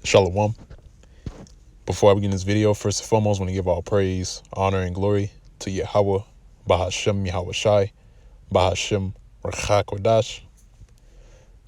Shalom. Before I begin this video, first and foremost, I want to give all praise, honor, and glory to Yahweh, Bahashem Yahweh Shai, Bahashem Rachakodash,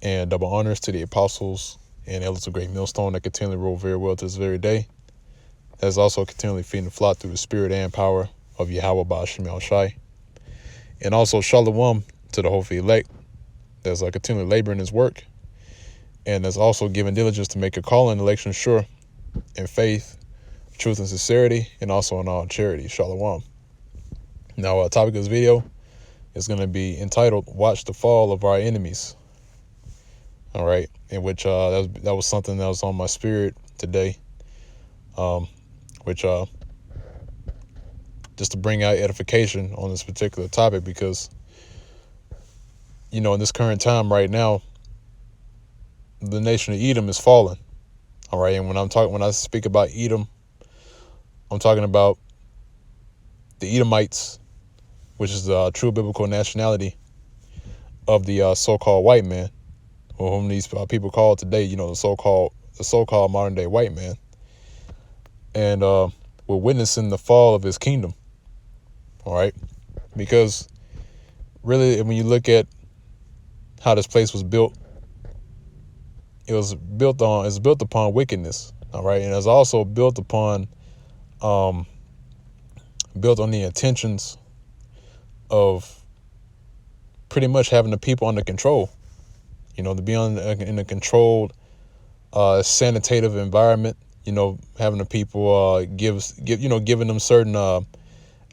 and double honors to the apostles and elders of Great Millstone that continually roll very well to this very day. That's also continually feeding the flock through the spirit and power of Yahweh, Bahashem Yahweh Shai. And also Shalom to the hopefully elect that's continually laboring his work, and that's also giving diligence to make a call and election sure in faith, truth, and sincerity, and also in all charity. Shalom. Now, our topic of this video is going to be entitled "Watch the Fall of Our Enemies." All right, in which that was something that was on my spirit today, which just to bring out edification on this particular topic, because in this current time right now, the nation of Edom is falling. All right, and when I speak about Edom, I'm talking about the Edomites, which is the true biblical nationality of the so-called white man, or whom these people call today, the so-called modern day white man. And we're witnessing the fall of his kingdom. All right, because really, when you look at how this place was built, it's built upon wickedness. All right, and it's also built on the intentions of pretty much having the people under control. To be in a controlled, sanitative environment. Having the people giving them certain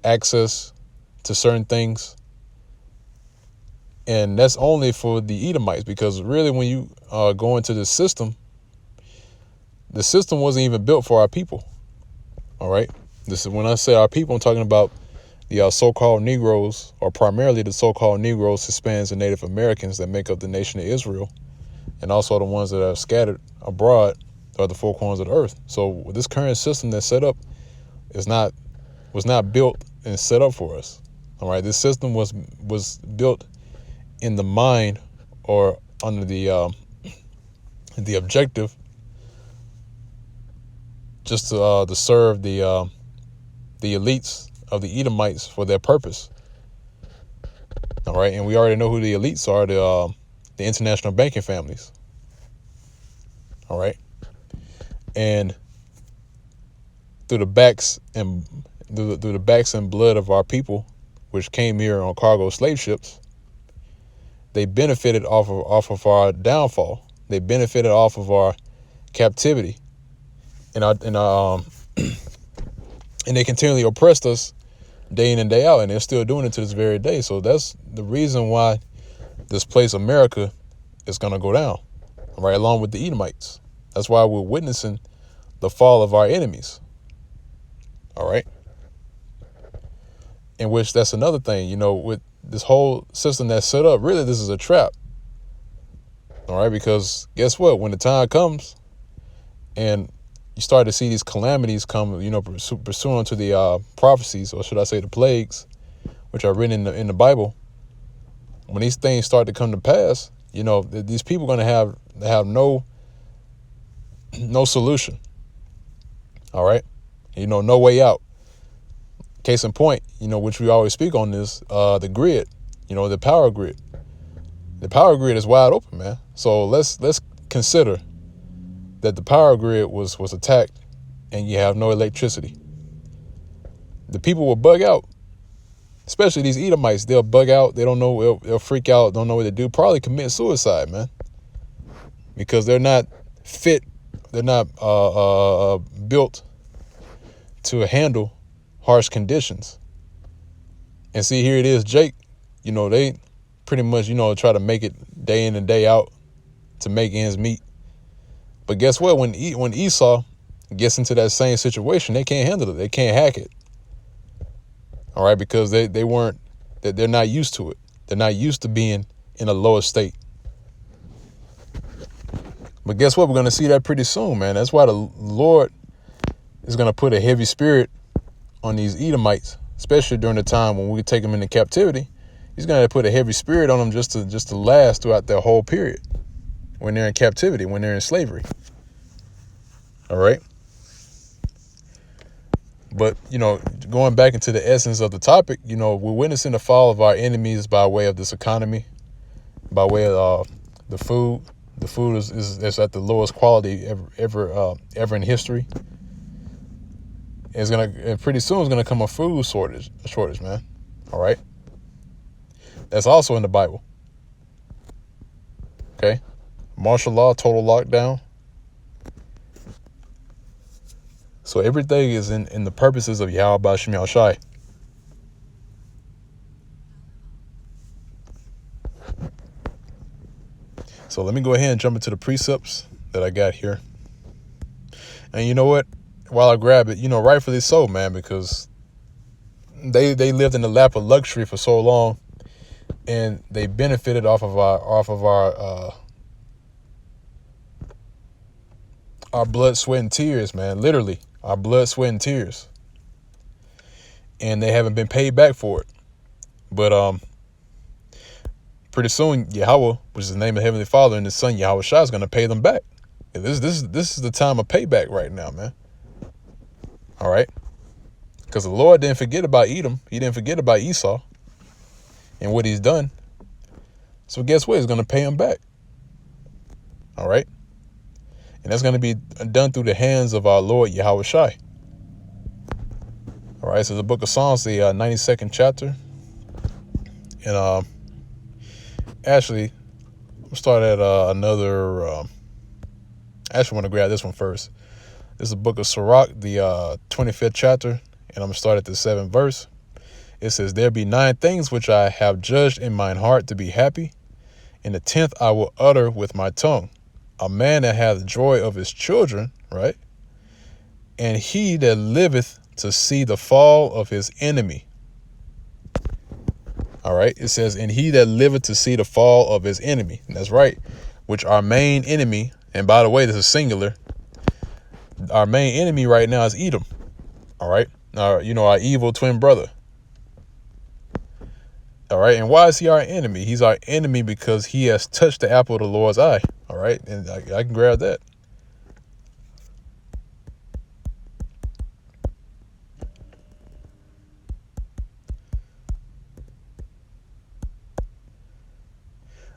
access to certain things. And that's only for the Edomites, because really when you go into the system wasn't even built for our people. All right. This is when I say our people, I'm talking about the so-called Negroes, or primarily the so-called Negroes, Hispanics, and Native Americans that make up the nation of Israel, and also the ones that are scattered abroad are the four corners of the earth. So this current system that's set up was not built and set up for us. All right. This system was built in the mind, or under the objective, just to serve the elites of the Edomites for their purpose. All right, and we already know who the elites are: the international banking families. All right, and through the backs and blood of our people, which came here on cargo slave ships, they benefited off of our downfall. They benefited off of our captivity, and they continually oppressed us day in and day out, and they're still doing it to this very day. So that's the reason why this place, America, is going to go down, right along with the Edomites. That's why we're witnessing the fall of our enemies. All right, in which that's another thing, with this whole system that's set up, really this is a trap. All right, because guess what? When the time comes and you start to see these calamities come, pursuant to the prophecies, or should I say the plagues, which are written in the Bible, when these things start to come to pass, these people are going to have no solution. All right, no way out. Case in point, which we always speak on this, the grid, the power grid. The power grid is wide open, man. So let's consider that the power grid was attacked and you have no electricity. The people will bug out, especially these Edomites. They'll bug out. They don't know. They'll freak out. Don't know what to do. Probably commit suicide, man, because they're not fit. They're not built to handle harsh conditions. And see, here it is, Jake, they pretty much, try to make it day in and day out to make ends meet. But guess what? When Esau gets into that same situation, they can't handle it. They can't hack it. All right, because they're not used to it. They're not used to being in a lower state. But guess what? We're going to see that pretty soon, man. That's why the Lord is going to put a heavy spirit on these Edomites, especially during the time when we take them into captivity. He's going to put a heavy spirit on them just to last throughout their whole period when they're in captivity, when they're in slavery. All right. But, going back into the essence of the topic, we're witnessing the fall of our enemies by way of this economy, by way of the food. The food is at the lowest quality ever in history. And pretty soon it's gonna come a food shortage, man. All right. That's also in the Bible. Okay. Martial law, total lockdown. So everything is in the purposes of Yahweh Ba'Shem Yahushai. So let me go ahead and jump into the precepts that I got here. And you know what? While I grab it, rightfully so, man, because they lived in the lap of luxury for so long, and they benefited off of our blood, sweat, and tears, man. Literally, our blood, sweat, and tears. And they haven't been paid back for it. But pretty soon, Yahweh, which is the name of Heavenly Father, and His Son Yahweh Shai is going to pay them back. This is the time of payback right now, man. All right, because the Lord didn't forget about Edom. He didn't forget about Esau and what he's done. So guess what? He's going to pay him back. All right, and that's going to be done through the hands of our Lord Yahweh Shai. All right, so the book of Psalms, the 92nd chapter, and actually, we'll start at another. Actually, want to grab this one first. This is the book of Sirach, the 25th chapter, and I'm going to start at the 7th verse. It says, "There be 9 things which I have judged in mine heart to be happy, and the 10th I will utter with my tongue. A man that hath joy of his children," right? "And he that liveth to see the fall of his enemy." All right, it says, "And he that liveth to see the fall of his enemy." And that's right, which our main enemy, and by the way, this is singular, our main enemy right now is Edom. All right. Our evil twin brother. All right. And why is he our enemy? He's our enemy because he has touched the apple of the Lord's eye. All right. And I can grab that.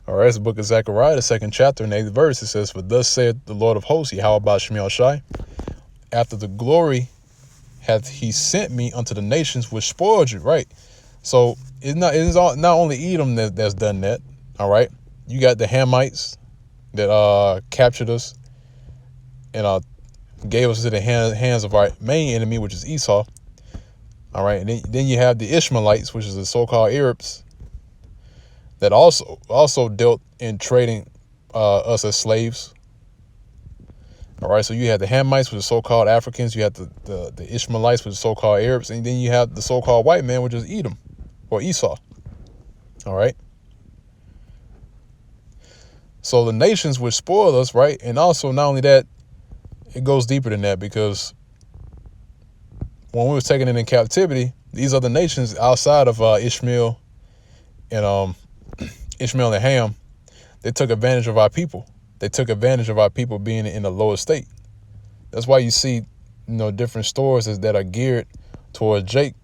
All right. It's the book of Zechariah, the 2nd chapter, and 8th verse. It says, "For thus saith the Lord of hosts, Yahweh Ba'Shem Yahushai, after the glory hath he sent me unto the nations which spoiled you." Right. So it's not only Edom that's done that. All right. You got the Hamites that captured us and gave us to the hands of our main enemy, which is Esau. All right. And then you have the Ishmaelites, which is the so-called Arabs, that also dealt in trading us as slaves. All right, so you have the Hamites, which are so-called Africans. You have the Ishmaelites, which are so-called Arabs. And then you have the so-called white man, which is Edom or Esau. All right. So the nations which spoil us, right? And also, not only that, it goes deeper than that, because when we were taken in captivity, these other nations outside of Ishmael and Ham, they took advantage of our people. They took advantage of our people being in a lower state. That's why you see, different stores that are geared towards Jake,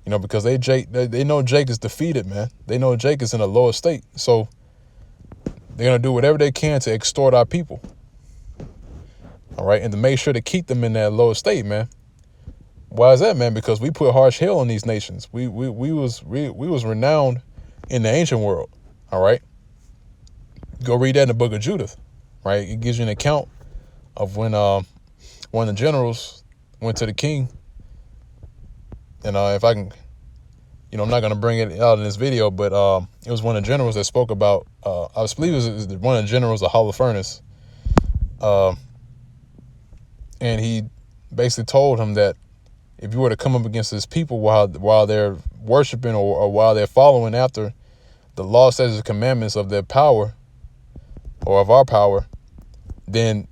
because they know Jake is defeated, man. They know Jake is in a lower state. So they're going to do whatever they can to extort our people. All right. And to make sure to keep them in that lower state, man. Why is that, man? Because we put harsh hell on these nations. We was renowned in the ancient world. All right. Go read that in the book of Judith, right? It gives you an account of when one of the generals went to the king. And if I can, I'm not going to bring it out in this video, but it was one of the generals that spoke about, I believe it was one of the generals of Holofernes. And he basically told him that if you were to come up against his people while they're worshiping or while they're following after the law, statutes, and commandments of their power, or of our power, then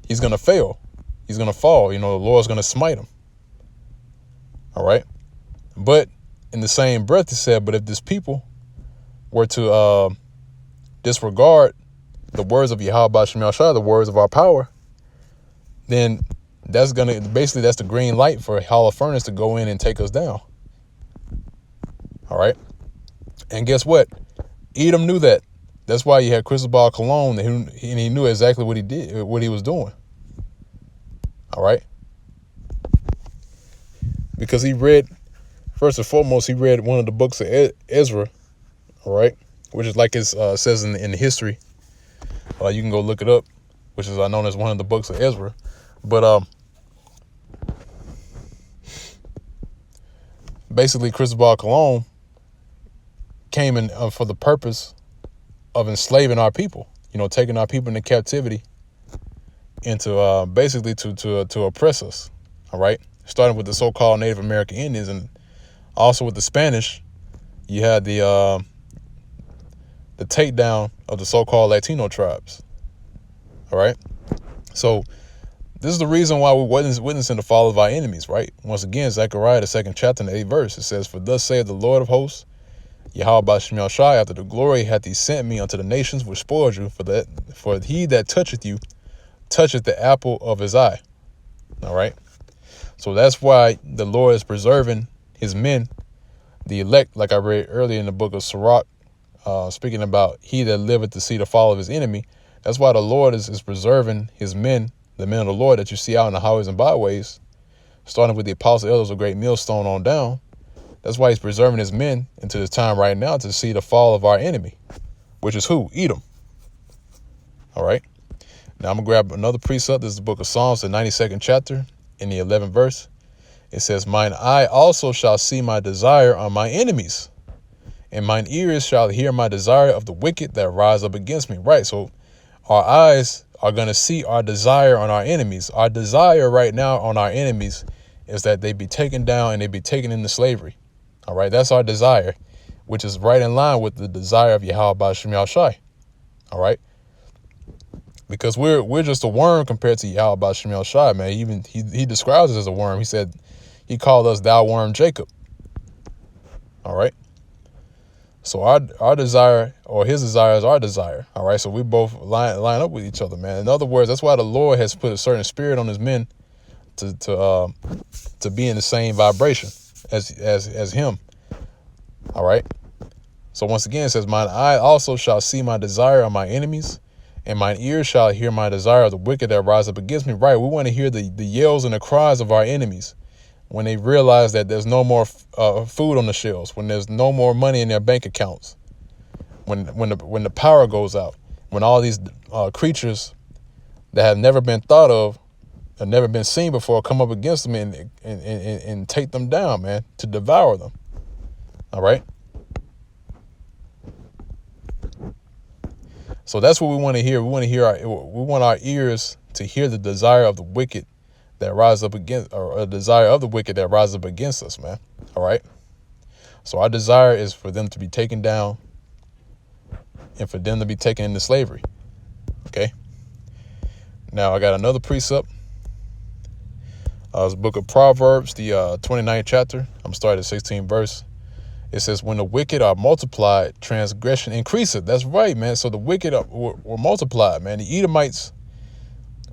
he's going to fail. He's going to fall. The Lord's going to smite him. All right. But in the same breath, he said, but if this people were to disregard the words of Yahweh Ba'Shem Yahushai, the words of our power, then that's the green light for Holofernes to go in and take us down. All right. And guess what? Edom knew that. That's why you had Cristobal Colon, and he knew exactly what he did, what he was doing. All right. Because he read, first and foremost, he read one of the books of Ezra. All right. Which is like it says in the history. You can go look it up, which is known as one of the books of Ezra. But basically, Cristobal Colon came in for the purpose of enslaving our people, taking our people into captivity and to basically to oppress us. All right. Starting with the so-called Native American Indians, and also with the Spanish, you had the takedown of the so-called Latino tribes. All right. So this is the reason why we're witnessing the fall of our enemies, right? Once again, Zechariah, the 2nd chapter, and the 8th verse, it says, "For thus saith the Lord of hosts, Yahweh Ba'Shem Yahushai, after the glory hath he sent me unto the nations which spoiled you, for he that toucheth you toucheth the apple of his eye." All right. So that's why the Lord is preserving his men, the elect, like I read earlier in the book of Sirach, speaking about he that liveth to see the fall of his enemy. That's why the Lord is preserving his men, the men of the Lord that you see out in the highways and byways, starting with the apostle elders of Great Millstone on down. That's why he's preserving his men into this time right now to see the fall of our enemy, which is who? Edom. All right. Now I'm going to grab another precept. This is the book of Psalms, the 92nd chapter, in the 11th verse. It says, "Mine eye also shall see my desire on my enemies, and mine ears shall hear my desire of the wicked that rise up against me." Right. So our eyes are going to see our desire on our enemies. Our desire right now on our enemies is that they be taken down and they be taken into slavery. All right. That's our desire, which is right in line with the desire of Yahweh Ba'Shem Yahushai. All right. Because we're just a worm compared to Yahweh Ba'Shem Yahushai, man. Even he describes us as a worm. He said he called us thou worm Jacob. All right. So our desire, or his desire, is our desire. All right. So we both line up with each other, man. In other words, that's why the Lord has put a certain spirit on his men to be in the same vibration as him. All right. So once again, it says, "Mine eye also shall see my desire on my enemies, and mine ears shall hear my desire of the wicked that rise up against me." Right. We want to hear the yells and the cries of our enemies when they realize that there's no more food on the shelves, when there's no more money in their bank accounts, when the power goes out, when all these creatures that have never been thought of and never been seen before come up against them and take them down, man, to devour them. All right. So that's what we want to hear. We want our ears to hear the desire of the wicked that rise up against, or a desire of the wicked that rise up against us, man. All right. So our desire is for them to be taken down and for them to be taken into slavery. Okay. Now I got another precept. It's the book of Proverbs, the 29th chapter. I'm starting at 16th verse. It says, "When the wicked are multiplied, transgression increaseth." That's right, man. So the wicked were multiplied, man. The Edomites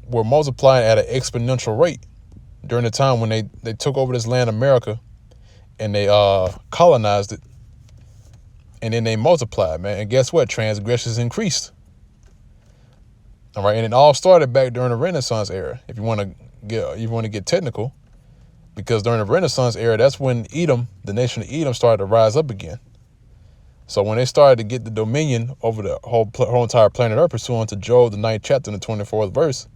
were multiplying at an exponential rate during the time when they took over this land, America, and they colonized it. And then they multiplied, man. And guess what? Transgressions increased. All right. And it all started back during the Renaissance era, if you want to get technical. Because during the Renaissance era, that's when Edom, the nation of Edom, started to rise up again. So when they started to get the dominion over the whole entire planet Earth, pursuant to Job, the 9th chapter and the 24th verse,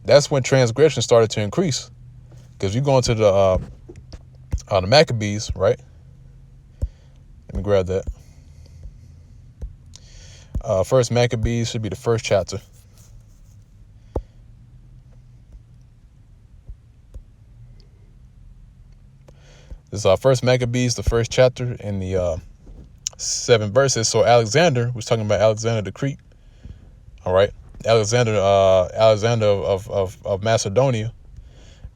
that's when transgression started to increase. Because you go into the Maccabees, right? Let me grab that. First Maccabees should be the 1st chapter. This is First Maccabees, the 1st chapter, in the 7 verses. So Alexander was talking about Alexander the Great. All right. Alexander of Macedonia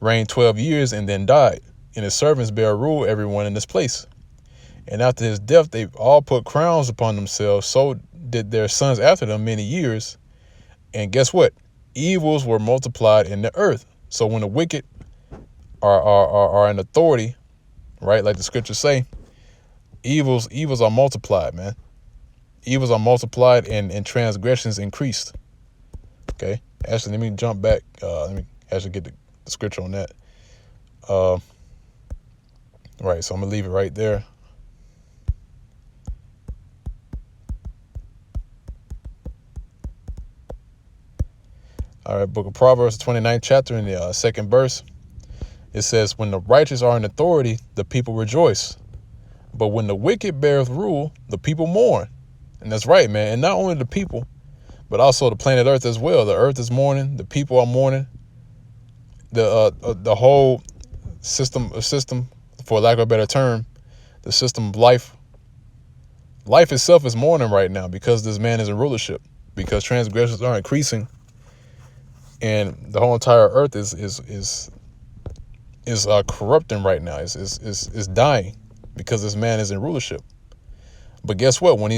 reigned 12 years and then died, and his servants bare rule everyone in this place. And after his death, they all put crowns upon themselves. So did their sons after them many years. And guess what? evils were multiplied in the earth. So when the wicked are in authority, right, like the scriptures say, evils are multiplied, man. Evils are multiplied and transgressions increased. Okay, actually, let me jump back. Let me actually get the scripture on that. Right, so I'm gonna leave it right there. All right, book of Proverbs, 29th chapter, in the second verse. It says, when the righteous are in authority, the people rejoice. But when the wicked beareth rule, the people mourn. And that's right, man. And not only the people, but also the planet Earth as well. The earth is mourning. The people are mourning. The whole system, for lack of a better term, the system of life itself is mourning right now because this man is in rulership, because transgressions are increasing, and the whole entire earth is corrupting right now. Is dying because this man is in rulership. But guess what? When